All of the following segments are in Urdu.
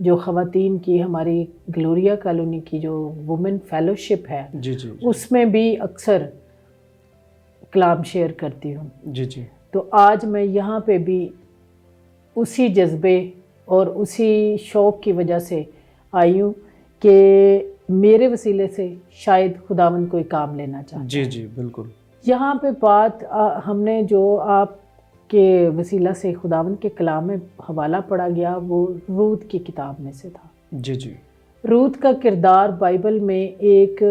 جو خواتین کی ہماری گلوریا کالونی کی جو وومن فیلوشپ ہے جی جی اس میں بھی اکثر کلام شیئر کرتی ہوں. جی جی تو آج میں یہاں پہ بھی اسی جذبے اور اسی شوق کی وجہ سے آئی ہوں کہ میرے وسیلے سے شاید خداوند کوئی کام لینا چاہتا ہے. جی جی بالکل. یہاں پہ بات ہم نے جو آپ کے وسیلہ سے خداوند کے کلام میں حوالہ پڑھا گیا وہ روت کی کتاب میں سے تھا. جی جی. روت کا کردار بائبل میں ایک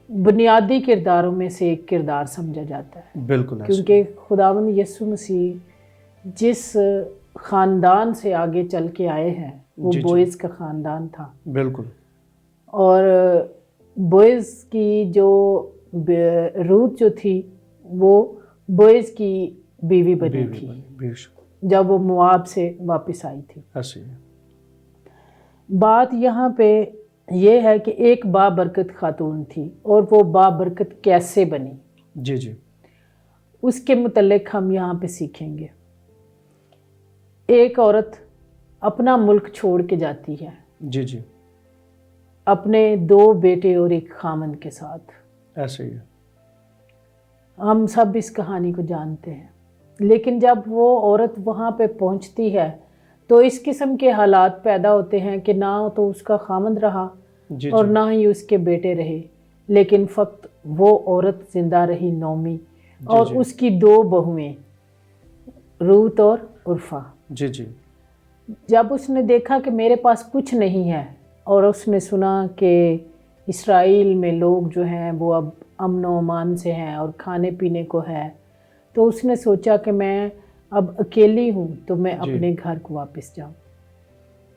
بنیادی کرداروں میں سے ایک کردار سمجھا جاتا ہے. بالکل. کیونکہ خداوند یسوع مسیح جس خاندان سے آگے چل کے آئے ہیں وہ بوئز کا خاندان تھا. بالکل. اور بوئز کی جو روت جو تھی وہ بوئز کی بیوی بنی تھی جب وہ مواب سے واپس آئی تھی. بات یہاں پہ یہ ہے کہ ایک بابرکت خاتون تھی اور وہ بابرکت کیسے بنی. جی جی. اس کے متعلق ہم یہاں پہ سیکھیں گے. ایک عورت اپنا ملک چھوڑ کے جاتی ہے. جی جی. اپنے 2 بیٹے اور ایک خامند کے ساتھ. ایسے ہی. ہم سب اس کہانی کو جانتے ہیں. لیکن جب وہ عورت وہاں پہ پہنچتی ہے تو اس قسم کے حالات پیدا ہوتے ہیں کہ نہ تو اس کا خامند رہا اور نہ ہی اس کے بیٹے رہے، لیکن فقط وہ عورت زندہ رہی نعومی اور اس کی 2 بہویں روت اور عرفہ. جی جی. جب اس نے دیکھا کہ میرے پاس کچھ نہیں ہے اور اس نے سنا کہ اسرائیل میں لوگ جو ہیں وہ اب امن و امان سے ہیں اور کھانے پینے کو ہے، تو اس نے سوچا کہ میں اب اکیلی ہوں تو میں اپنے گھر کو واپس جاؤں.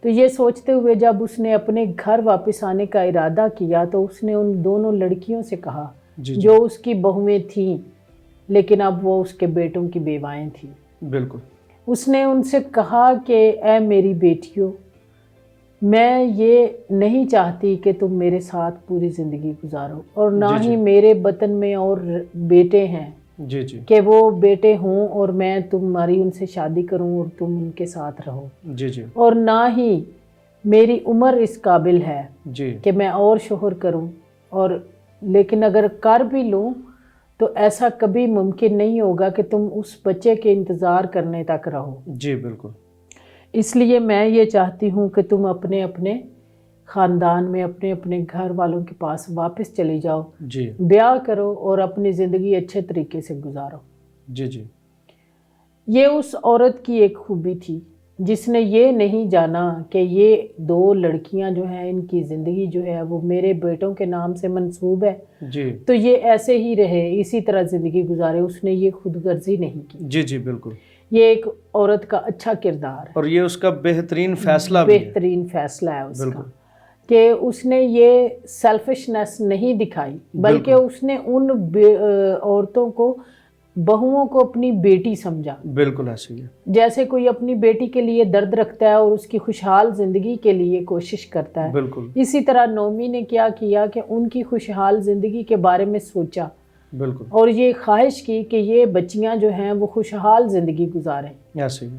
تو یہ سوچتے ہوئے جب اس نے اپنے گھر واپس آنے کا ارادہ کیا تو اس نے ان دونوں لڑکیوں سے کہا جو اس کی بہویں تھیں لیکن اب وہ اس کے بیٹوں کی بیوائیں تھیں. بالکل. اس نے ان سے کہا کہ اے میری بیٹیوں، میں یہ نہیں چاہتی کہ تم میرے ساتھ پوری زندگی گزارو اور نہ ہی میرے وطن میں اور بیٹے ہیں جی جی کہ وہ بیٹے ہوں اور میں تمہاری ان سے شادی کروں اور تم ان کے ساتھ رہو. جی جی. اور نہ ہی میری عمر اس قابل ہے جی کہ میں اور شوہر کروں، اور لیکن اگر کر بھی لوں تو ایسا کبھی ممکن نہیں ہوگا کہ تم اس بچے کے انتظار کرنے تک رہو. جی بالکل. اس لیے میں یہ چاہتی ہوں کہ تم اپنے اپنے خاندان میں اپنے اپنے گھر والوں کے پاس واپس چلی جاؤ، جی بیاہ کرو اور اپنی زندگی اچھے طریقے سے گزارو. جی جی. یہ اس عورت کی ایک خوبی تھی جس نے یہ نہیں جانا کہ یہ 2 لڑکیاں جو ہیں ان کی زندگی جو ہے وہ میرے بیٹوں کے نام سے منسوب ہے جی تو یہ ایسے ہی رہے، اسی طرح زندگی گزارے. اس نے یہ خود غرضی نہیں کی. جی جی بالکل. یہ ایک عورت کا اچھا کردار ہے اور یہ اس کا بہترین فیصلہ بھی ہے. بہترین فیصلہ ہے اس کا کہ اس نے یہ سیلفشنس نہیں دکھائی بلکہ اس نے ان عورتوں کو، بہوؤں کو اپنی بیٹی سمجھا. بالکل ایسے ہی ہے. جیسے کوئی اپنی بیٹی کے لیے درد رکھتا ہے اور اس کی خوشحال زندگی کے لیے کوشش کرتا ہے، بالکل اسی طرح نعومی نے کیا کیا کہ ان کی خوشحال زندگی کے بارے میں سوچا بالکل اور یہ خواہش کی کہ یہ بچیاں جو ہیں وہ خوشحال زندگی گزاریں، ایسے ہی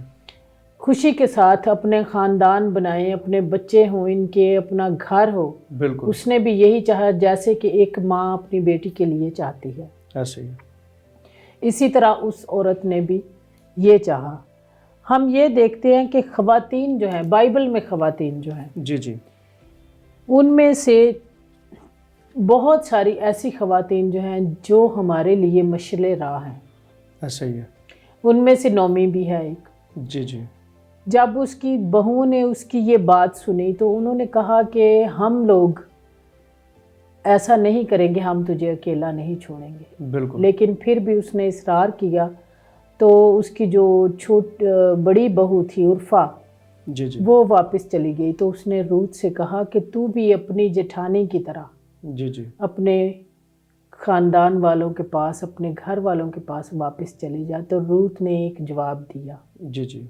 خوشی کے ساتھ اپنے خاندان بنائیں، اپنے بچے ہوں ان کے، اپنا گھر ہو. بالکل. اس نے بھی یہی چاہا جیسے کہ ایک ماں اپنی بیٹی کے لیے چاہتی ہے. ایسے ہی. اسی طرح اس عورت نے بھی یہ چاہا. ہم یہ دیکھتے ہیں کہ خواتین جو ہیں بائبل میں، خواتین جو ہیں جی جی ان میں سے بہت ساری ایسی خواتین جو ہیں جو ہمارے لیے مشعل راہ ہیں. ایسا ہی ہے. ان میں سے نعومی بھی ہے ایک. جی جی. جب اس کی بہوؤں نے اس کی یہ بات سنی تو انہوں نے کہا کہ ہم لوگ ایسا نہیں کریں گے، ہم تجھے اکیلا نہیں چھوڑیں گے. بالکل. لیکن پھر بھی اس نے اصرار کیا تو اس کی جو بڑی بہو تھی عرفہ، جی جی وہ واپس چلی گئی. تو اس نے روت سے کہا کہ تو بھی اپنی جٹھانی کی طرح جی جی اپنے خاندان والوں کے پاس، اپنے گھر والوں کے پاس واپس چلی جا. تو روت نے ایک جواب دیا جی جی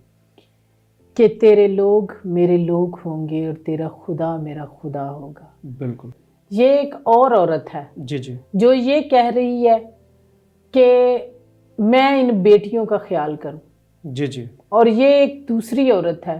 کہ تیرے لوگ میرے لوگ ہوں گے اور تیرا خدا میرا خدا ہوگا. بالکل. یہ ایک اور عورت ہے جی جی جو یہ کہہ رہی ہے کہ میں ان بیٹیوں کا خیال کروں. جی جی اور یہ ایک دوسری عورت ہے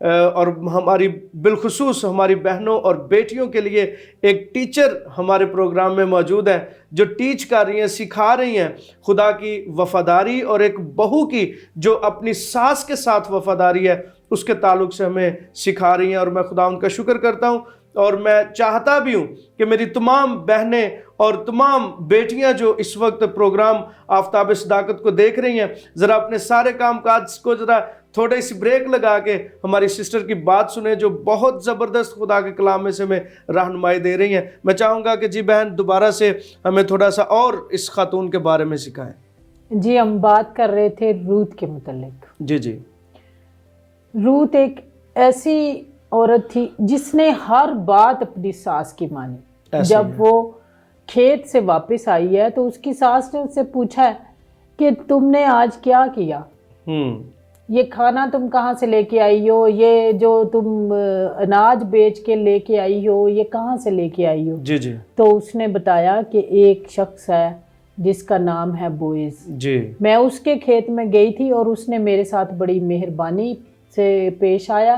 اور ہماری بالخصوص ہماری بہنوں اور بیٹیوں کے لیے ایک ٹیچر ہمارے پروگرام میں موجود ہیں جو ٹیچ کر رہی ہیں، سکھا رہی ہیں خدا کی وفاداری، اور ایک بہو کی جو اپنی ساس کے ساتھ وفاداری ہے اس کے تعلق سے ہمیں سکھا رہی ہیں، اور میں خدا ان کا شکر کرتا ہوں۔ اور میں چاہتا بھی ہوں کہ میری تمام بہنیں اور تمام بیٹیاں جو اس وقت پروگرام آفتاب صداقت کو دیکھ رہی ہیں، ذرا اپنے سارے کام کاج کو ذرا تھوڑی سی بریک لگا کے ہماری سسٹر کی بات سنیں جو بہت زبردست خدا کے کلام میں سے ہمیں رہنمائی دے رہی ہیں۔ میں چاہوں گا کہ جی بہن دوبارہ سے ہمیں تھوڑا سا اور اس خاتون کے بارے میں سکھائیں۔ جی ہم بات کر رہے تھے روت کے متعلق۔ جی روت ایک ایسی عورت تھی جس نے ہر بات اپنی ساس کی مانی۔ جب وہ کھیت سے واپس آئی ہے تو اس کی ساس نے اس سے پوچھا ہے کہ تم نے آج کیا کیا، یہ کھانا تم کہاں سے لے کے آئی ہو، یہ جو تم اناج بیچ کے لے کے آئی ہو یہ کہاں سے لے کے آئی ہو۔ جی تو اس نے بتایا کہ ایک شخص ہے جس کا نام ہے بوئز، میں اس کے کھیت میں گئی تھی اور اس نے میرے ساتھ بڑی مہربانی سے پیش آیا،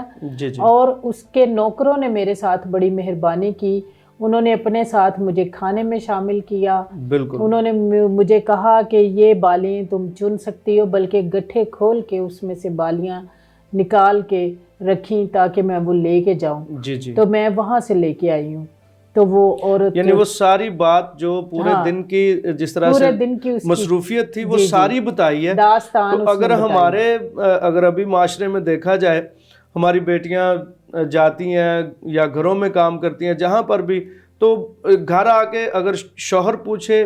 اور اس کے نوکروں نے میرے ساتھ بڑی مہربانی کی، انہوں نے اپنے ساتھ مجھے کھانے میں شامل کیا، انہوں نے مجھے کہا کہ یہ بالیاں تم چن سکتی ہو، بلکہ گٹھے کھول کے اس میں سے بالیاں نکال کے رکھیں تاکہ میں وہ لے کے جاؤں۔ تو میں وہاں سے لے کے آئی ہوں۔ تو وہ عورت یعنی وہ ساری بات جو پورے دن کی جس طرح سے مصروفیت تھی وہ ساری بتائی ہے۔ داستان تو اگر ابھی معاشرے میں دیکھا جائے ہماری بیٹیاں جاتی ہیں یا گھروں میں کام کرتی ہیں جہاں پر بھی، تو گھر آ کے اگر شوہر پوچھے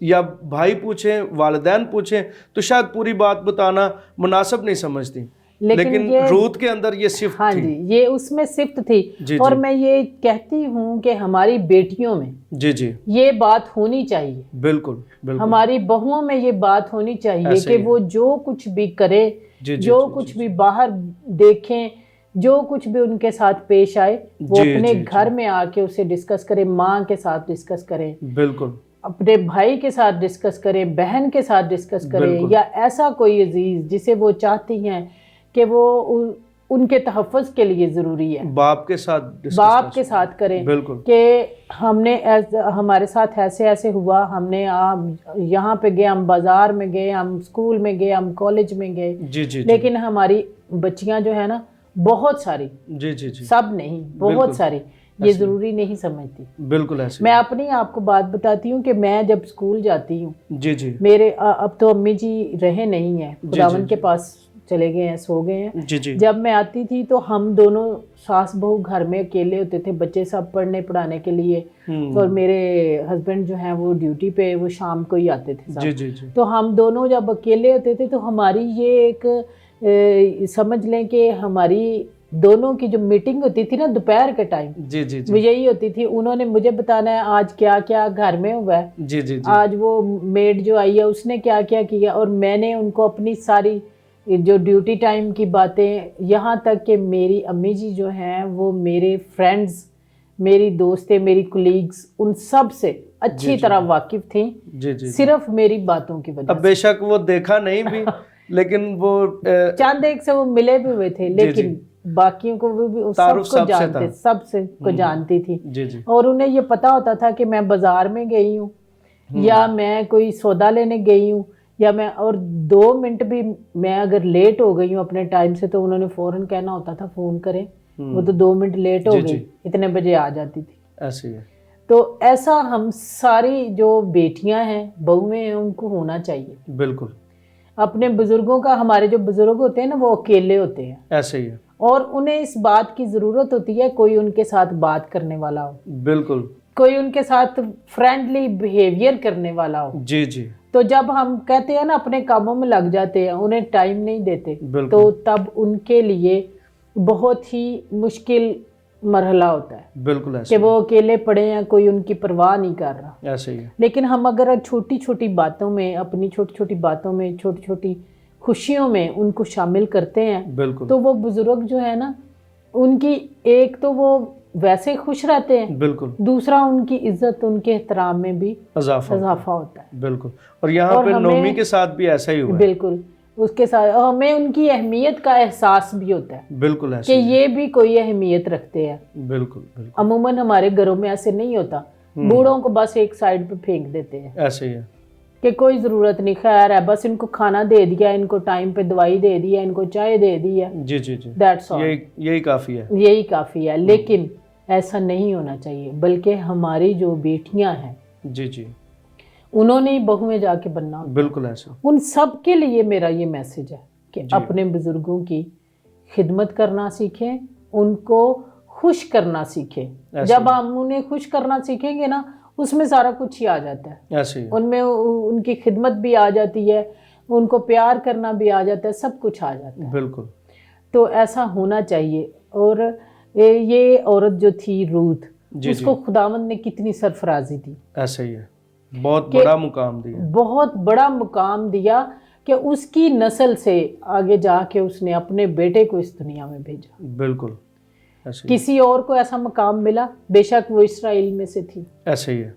یا بھائی پوچھیں، والدین پوچھیں تو شاید پوری بات بتانا مناسب نہیں سمجھتی، لیکن روت کے اندر یہ صفت ہاں جی یہ اس میں صفت تھی۔ اور میں یہ کہتی ہوں کہ ہماری بیٹیوں میں یہ بات ہونی چاہیے، بالکل ہماری بہوؤں میں یہ بات ہونی چاہیے کہ وہ جو کچھ بھی کرے، جو کچھ بھی باہر دیکھیں، جو کچھ بھی ان کے ساتھ پیش آئے وہ اپنے گھر میں آ کے اسے ڈسکس کریں، ماں کے ساتھ ڈسکس کریں، بالکل اپنے بھائی کے ساتھ ڈسکس کریں، بہن کے ساتھ ڈسکس کریں، یا ایسا کوئی عزیز جسے وہ چاہتی ہیں کہ وہ ان کے تحفظ کے لیے ضروری ہے، باپ کے ساتھ کریں کہ ہمارے ساتھ ایسے ہوا، ہم نے یہاں پہ گئے، ہم بازار میں گئے، ہم اسکول میں گئے، ہم کالج میں گئے، لیکن ہماری بچیاں جو ہے نا بہت ساری، سب نہیں بہت ساری، یہ ضروری نہیں سمجھتی۔ بالکل ایسے میں اپنی آپ کو بات بتاتی ہوں کہ میں جب اسکول جاتی ہوں، میرے اب تو امی جی رہے نہیں ہیں، خداوند کے پاس چلے گئے ہیں، سو گئے ہیں۔ جب میں آتی تھی تو ہم دونوں ساس بہو گھر میں اکیلے ہوتے تھے، بچے سب پڑھنے پڑھانے کے لیے، اور میرے ہسبینڈ جو ہیں وہ ڈیوٹی پہ، وہ شام کو ہی آتے تھے۔ تو ہم دونوں جب اکیلے ہوتے تھے تو ہماری یہ ایک سمجھ لیں کہ ہماری دونوں کی جو میٹنگ ہوتی تھی نا دوپہر کے ٹائم، وہ یہی ہوتی تھی، انہوں نے مجھے بتانا ہے آج کیا کیا گھر میں ہوا ہے، آج وہ میڈ جو آئی ہے اس نے کیا کیا کیا، اور میں نے ان کو اپنی ساری جو ڈیوٹی ٹائم کی باتیں، یہاں تک کہ میری امی جی جو ہیں وہ میرے فرینڈز، میری دوستیں، میری کولیگز، ان سب سے اچھی طرح واقف تھیں، صرف میری باتوں کی وجہ سے۔ اب بے شک وہ دیکھا نہیں بھی لیکن وہ چاند ایک سے وہ ملے بھی ہوئے تھے، لیکن باقیوں کو بھی سب کو جانتے، سب سے کو جانتی تھی، اور انہیں یہ پتا ہوتا تھا کہ میں بازار میں گئی ہوں یا میں کوئی سودا لینے گئی ہوں، یا میں اور 2 منٹ بھی میں اگر لیٹ ہو گئی ہوں اپنے ٹائم سے تو انہوں نے فوراً کہنا ہوتا تھا فون کریں، وہ تو 2 منٹ لیٹ ہو گئی، اتنے بجے آ جاتی تھی۔ ایسے ہے تو ایسا ہم ساری جو بیٹیاں ہیں، بہویں ہیں، ان کو ہونا چاہیے۔ بالکل اپنے بزرگوں کا، ہمارے جو بزرگ ہوتے ہیں نا وہ اکیلے ہوتے ہیں، ایسے ہی ہے، اور انہیں اس بات کی ضرورت ہوتی ہے کوئی ان کے ساتھ بات کرنے والا ہو، بالکل کوئی ان کے ساتھ فرینڈلی بیہیویئر کرنے والا ہو۔ تو جب ہم کہتے ہیں نا اپنے کاموں میں لگ جاتے ہیں، انہیں ٹائم نہیں دیتے، تو تب ان کے لیے بہت ہی مشکل مرحلہ ہوتا ہے، بالکل کہ وہ اکیلے پڑے ہیں، کوئی ان کی پرواہ نہیں کر رہا، ایسے ہی ہے۔ لیکن ہم اگر چھوٹی چھوٹی باتوں میں، اپنی چھوٹی چھوٹی باتوں میں، چھوٹی چھوٹی خوشیوں میں ان کو شامل کرتے ہیں، تو وہ بزرگ جو ہے نا ان کی ایک تو وہ ویسے خوش رہتے ہیں، بالکل، دوسرا ان کی عزت، ان کے احترام میں بھی اضافہ ہوتا ہے، بالکل۔ اور یہاں پہ نومی کے ساتھ بھی ایسا ہی ہوا، بالکل اس کے ساتھ ہمیں ان کی اہمیت کا احساس بھی ہوتا ہے بالکل کہ یہ بھی کوئی اہمیت رکھتے ہیں. بالکل بالکل عموماً ہمارے گھروں میں ایسے نہیں ہوتا, بوڑھوں کو بس ایک سائڈ پہ پھینک دیتے ہیں ایسے ہی ہے. کہ کوئی ضرورت نہیں, خیر ہے, بس ان کو کھانا دے دیا, ان کو ٹائم پہ دوائی دے دی ہے, ان کو چائے دے دی ہے, جی جی جی, دیٹس آل, یہی کافی ہے. یہی کافی ہے. لیکن ایسا نہیں ہونا چاہیے, بلکہ ہماری جو بیٹیاں ہیں جی جی, انہوں نے بہویں جا کے بننا ہوتا ہے. بالکل ایسا. ان سب کے لیے میرا یہ میسج ہے کہ اپنے بزرگوں کی خدمت کرنا سیکھیں, ان کو خوش کرنا سیکھیں. جب ہم انہیں خوش کرنا سیکھیں گے نا, اس میں سارا کچھ ہی آ جاتا ہے. ایسے ہی ہے. ان میں ان کی خدمت بھی آ جاتی ہے, ان کو پیار کرنا بھی آ جاتا ہے, سب کچھ آ جاتا ہے. بالکل. تو ایسا ہونا چاہیے. اور یہ عورت جو تھی روت, اس کو خداوند نے کتنی سرفرازی دی. ایسا ہی ہے, بہت بڑا مقام دیا. بہت بڑا مقام دیا کہ اس کی نسل سے آگے جا کے اس نے اپنے بیٹے کو اس دنیا میں بھیجا. بالکل ایسے ہی. کسی اور کو ایسا مقام ملا؟ بے شک وہ اسرائیل میں سے تھی. ایسے ہی ہے.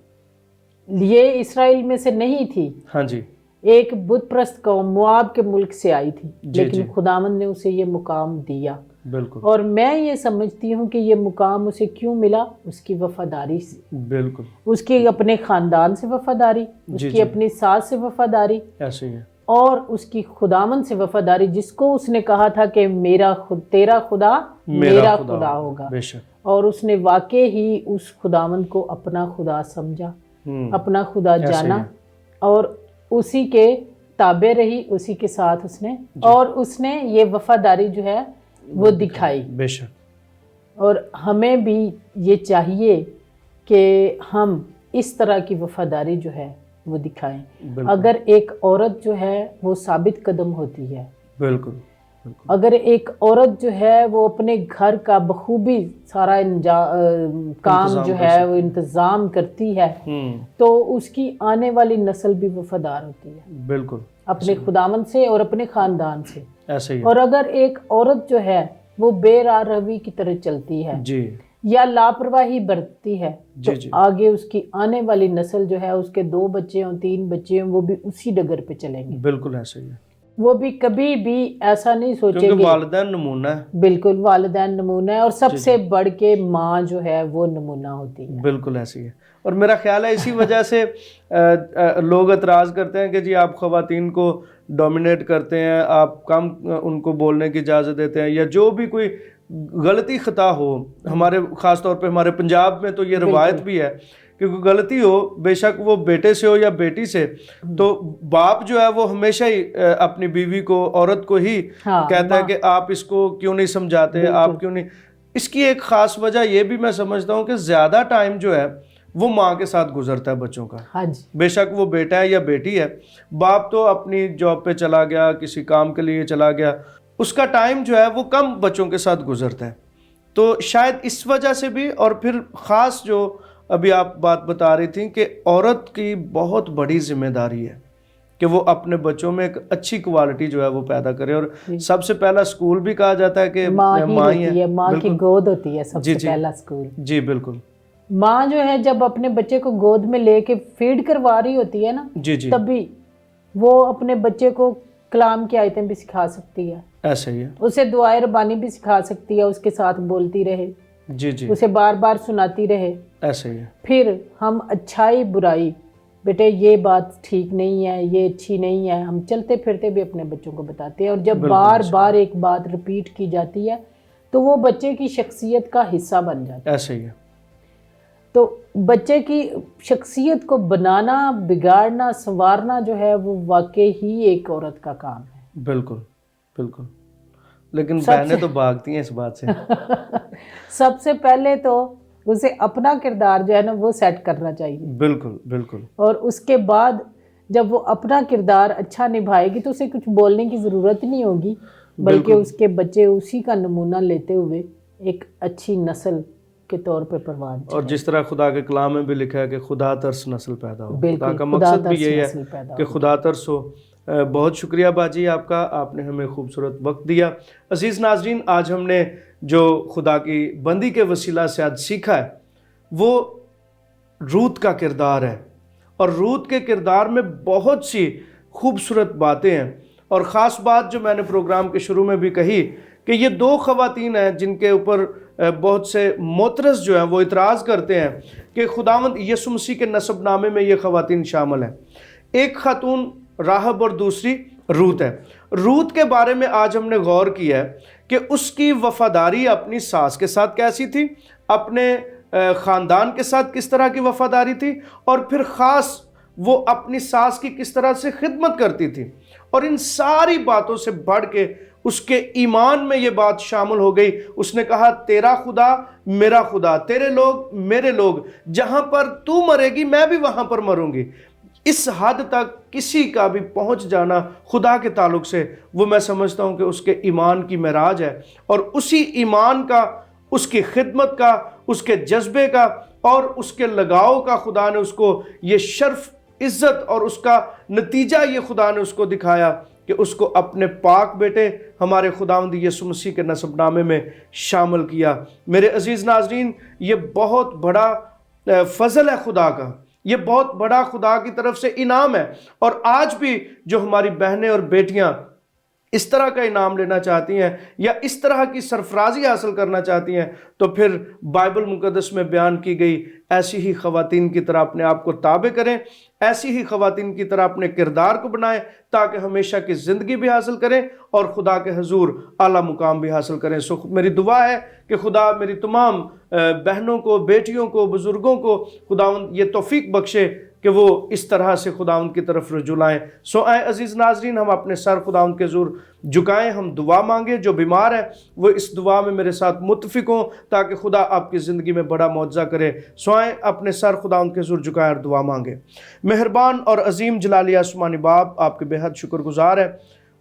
یہ اسرائیل میں سے نہیں تھی. ہاں جی. ایک بت پرست قوم مواب کے ملک سے آئی تھی, لیکن خداوند نے اسے یہ مقام دیا. بالکل. اور میں یہ سمجھتی ہوں کہ یہ مقام اسے کیوں ملا؟ اس کی وفاداری سے. بالکل. اس کی اپنے خاندان سے وفاداری, اس کی اپنی ساس سے وفاداری, ایسے ہی ہے. اور اس کی خداوند سے وفاداری, جس کو اس نے کہا تھا کہ تیرا خدا میرا خدا ہوگا. بے شک. اور اس نے واقع ہی اس خداوند کو اپنا خدا سمجھا, اپنا خدا جانا, اور اسی کے تابع رہی, اسی کے ساتھ اس نے, اور اس نے یہ وفاداری جو ہے وہ دکھائی. بے شک. اور ہمیں بھی یہ چاہیے کہ ہم اس طرح کی وفاداری جو ہے وہ دکھائیں. اگر ایک عورت جو ہے وہ ثابت قدم ہوتی ہے, بالکل, اگر ایک عورت جو ہے وہ اپنے گھر کا بخوبی سارا کام جو ہے وہ انتظام کرتی ہے, تو اس کی آنے والی نسل بھی وفادار ہوتی ہے. بالکل. اپنے خداوند سے اور اپنے خاندان سے. ایسے ہی. اور اگر ایک عورت جو ہے وہ بے راہ روی کی طرح چلتی ہے جی, یا لاپرواہی برتتی ہے, تو آگے اس کی آنے والی نسل جو ہے, اس کے 2 بچے ہوں 3 بچے ہوں, وہ بھی اسی ڈگر پہ چلیں گے. بالکل ایسے ہی ہے. وہ بھی کبھی بھی ایسا نہیں سوچیں گے, کیونکہ والدین نمونہ ہے. بالکل والدین نمونہ ہے, اور سب سے بڑھ کے ماں جو ہے وہ نمونہ ہوتی ہے. بالکل ایسی ہے. اور میرا خیال ہے اسی وجہ سے لوگ اعتراض کرتے ہیں کہ جی آپ خواتین کو ڈومینیٹ کرتے ہیں, آپ کم ان کو بولنے کی اجازت دیتے ہیں, یا جو بھی کوئی غلطی خطا ہو. ہمارے خاص طور پہ ہمارے پنجاب میں تو یہ روایت بھی ہے کہ کوئی غلطی ہو, بے شک وہ بیٹے سے ہو یا بیٹی سے, تو باپ جو ہے وہ ہمیشہ ہی اپنی بیوی کو, عورت کو ہی کہتا ہے کہ آپ اس کو کیوں نہیں سمجھاتے, آپ کیوں نہیں. اس کی ایک خاص وجہ یہ بھی میں سمجھتا ہوں کہ زیادہ ٹائم جو ہے وہ ماں کے ساتھ گزرتا ہے بچوں کا. بے شک وہ بیٹا ہے یا بیٹی ہے, باپ تو اپنی جاب پہ چلا گیا, کسی کام کے لیے چلا گیا, اس کا ٹائم جو ہے وہ کم بچوں کے ساتھ گزرتا ہے. تو شاید اس وجہ سے بھی, اور پھر خاص جو ابھی آپ بات بتا رہی تھیں کہ عورت کی بہت بڑی ذمہ داری ہے کہ وہ اپنے بچوں میں ایک اچھی کوالٹی جو ہے وہ پیدا کرے. اور سب سے پہلا سکول بھی کہا جاتا ہے کہ ماں ہی ہے, ماں کی گود ہوتی ہے سب سے پہلا سکول. جی بالکل. ماں جو ہے جب اپنے بچے کو گود میں لے کے فیڈ کروا رہی ہوتی ہے نا, تبھی وہ اپنے بچے کو کلام کی آیتیں بھی سکھا سکتی ہے. ایسا ہی ہے. اسے دعائے ربانی بھی سکھا سکتی ہے, اس کے ساتھ بولتی رہے, اسے بار بار سناتی رہے. ایسا ہی ہے. پھر ہم اچھائی برائی, بیٹے یہ بات ٹھیک نہیں ہے, یہ اچھی نہیں ہے, ہم چلتے پھرتے بھی اپنے بچوں کو بتاتے ہیں. اور جب بار بار ایک بات رپیٹ کی جاتی ہے تو وہ بچے کی شخصیت کا حصہ بن جاتا ہے. ایسا ہی ہے. تو بچے کی شخصیت کو بنانا, بگاڑنا, سنوارنا جو ہے وہ واقعی ہی ایک عورت کا کام ہے. بالکل بالکل. لیکن بہنیں تو بھاگتی ہیں اس بات سے. سب سے پہلے تو اسے اپنا کردار جو ہے نا وہ سیٹ کرنا چاہیے. بالکل بالکل. اور اس کے بعد جب وہ اپنا کردار اچھا نبھائے گی تو اسے کچھ بولنے کی ضرورت نہیں ہوگی, بلکہ اس کے بچے اسی کا نمونہ لیتے ہوئے ایک اچھی نسل کے طور پہ پروان چڑھیں. اور جس طرح خدا کے کلام میں بھی لکھا ہے کہ خدا ترس نسل پیدا ہو. خدا کا مقصد بھی یہ ہے کہ خدا ترس ہو. بہت شکریہ باجی آپ کا, آپ نے ہمیں خوبصورت وقت دیا. عزیز ناظرین, آج ہم نے جو خدا کی بندی کے وسیلہ سے آج سیکھا ہے وہ روت کا کردار ہے. اور روت کے کردار میں بہت سی خوبصورت باتیں ہیں. اور خاص بات جو میں نے پروگرام کے شروع میں بھی کہی کہ یہ دو خواتین ہیں جن کے اوپر بہت سے معترض جو ہیں وہ اعتراض کرتے ہیں کہ خداوند یسوع مسیح کے نسب نامے میں یہ خواتین شامل ہیں۔ ایک خاتون راہب اور دوسری روت ہے۔ روت کے بارے میں آج ہم نے غور کیا ہے کہ اس کی وفاداری اپنی ساس کے ساتھ کیسی تھی، اپنے خاندان کے ساتھ کس طرح کی وفاداری تھی، اور پھر خاص وہ اپنی ساس کی کس طرح سے خدمت کرتی تھی۔ اور ان ساری باتوں سے بڑھ کے اس کے ایمان میں یہ بات شامل ہو گئی۔ اس نے کہا تیرا خدا میرا خدا، تیرے لوگ میرے لوگ، جہاں پر تو مرے گی میں بھی وہاں پر مروں گی۔ اس حد تک کسی کا بھی پہنچ جانا خدا کے تعلق سے، وہ میں سمجھتا ہوں کہ اس کے ایمان کی معراج ہے، اور اسی ایمان کا، اس کی خدمت کا، اس کے جذبے کا اور اس کے لگاؤ کا خدا نے اس کو یہ شرف، عزت اور اس کا نتیجہ یہ خدا نے اس کو دکھایا کہ اس کو اپنے پاک بیٹے ہمارے خداوند یسوع مسیح کے نسب نامے میں شامل کیا۔ میرے عزیز ناظرین، یہ بہت بڑا فضل ہے خدا کا، یہ بہت بڑا خدا کی طرف سے انعام ہے۔ اور آج بھی جو ہماری بہنیں اور بیٹیاں اس طرح کا انعام لینا چاہتی ہیں یا اس طرح کی سرفرازی حاصل کرنا چاہتی ہیں، تو پھر بائبل مقدس میں بیان کی گئی ایسی ہی خواتین کی طرح اپنے آپ کو تابع کریں، ایسی ہی خواتین کی طرح اپنے کردار کو بنائیں، تاکہ ہمیشہ کی زندگی بھی حاصل کریں اور خدا کے حضور اعلیٰ مقام بھی حاصل کریں۔ سو میری دعا ہے کہ خدا میری تمام بہنوں کو، بیٹیوں کو، بزرگوں کو خداوند یہ توفیق بخشے کہ وہ اس طرح سے خداوند کی طرف رجوع لائیں۔ سو آئیں عزیز ناظرین، ہم اپنے سر خداوند کے حضور جھکائیں، ہم دعا مانگیں۔ جو بیمار ہے وہ اس دعا میں میرے ساتھ متفق ہوں تاکہ خدا آپ کی زندگی میں بڑا معجزہ کرے۔ سو آئیں اپنے سر خداوند کے حضور جھکائیں اور دعا مانگیں۔ مہربان اور عظیم جلالی آسمانی باپ، آپ کے بے حد شکر گزار ہے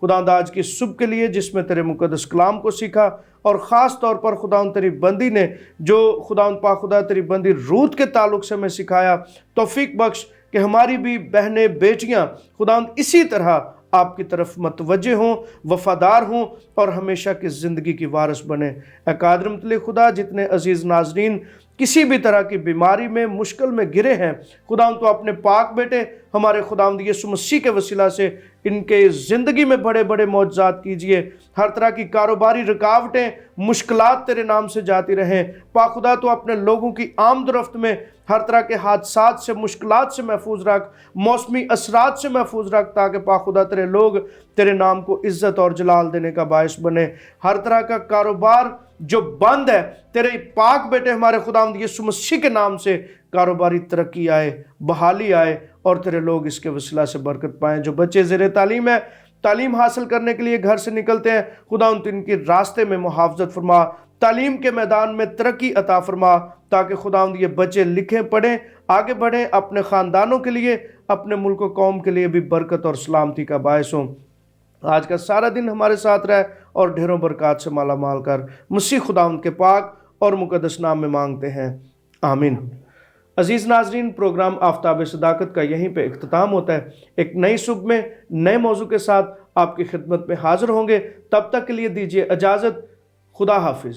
خداوند آج کی صبح کے لیے جس میں تیرے مقدس کلام کو سیکھا، اور خاص طور پر خداوند تیری بندی نے جو خداوند پاک خدا تیری بندی روت کے تعلق سے میں سکھایا، توفیق بخش کہ ہماری بھی بہنیں بیٹیاں خداوند اسی طرح آپ کی طرف متوجہ ہوں، وفادار ہوں اور ہمیشہ کی زندگی کی وارث بنے۔ اے قادر مطلق خدا، جتنے عزیز ناظرین کسی بھی طرح کی بیماری میں، مشکل میں گرے ہیں، خداوند تو اپنے پاک بیٹے ہمارے خداوند یسوع مسیح کے وسیلہ سے ان کے زندگی میں بڑے بڑے معجزات کیجئے۔ ہر طرح کی کاروباری رکاوٹیں، مشکلات تیرے نام سے جاتی رہیں۔ پاک خدا تو اپنے لوگوں کی آمد و رفت میں ہر طرح کے حادثات سے، مشکلات سے محفوظ رکھ، موسمی اثرات سے محفوظ رکھ، تاکہ پاک خدا تیرے لوگ تیرے نام کو عزت اور جلال دینے کا باعث بنے۔ ہر طرح کا کاروبار جو بند ہے، تیرے پاک بیٹے ہمارے خداوند یسوع مسیح کے نام سے کاروباری ترقی آئے، بحالی آئے، اور تیرے لوگ اس کے وسیلہ سے برکت پائیں۔ جو بچے زیر تعلیم ہے، تعلیم حاصل کرنے کے لیے گھر سے نکلتے ہیں، خداوند ان کے راستے میں محافظت فرما، تعلیم کے میدان میں ترقی عطا فرما، تاکہ خداوند یہ بچے لکھیں، پڑھیں، آگے بڑھیں، اپنے خاندانوں کے لیے، اپنے ملک و قوم کے لیے بھی برکت اور سلامتی کا باعث ہوں۔ آج کا سارا دن ہمارے ساتھ رہ اور ڈھیروں برکات سے مالا مال کر، مسیح خداوند کے پاک اور مقدس نام میں مانگتے ہیں، آمین۔ عزیز ناظرین، پروگرام آفتاب صداقت کا یہیں پہ اختتام ہوتا ہے۔ ایک نئی صبح میں نئے موضوع کے ساتھ آپ کی خدمت میں حاضر ہوں گے۔ تب تک کے لیے دیجیے اجازت۔ خدا حافظ۔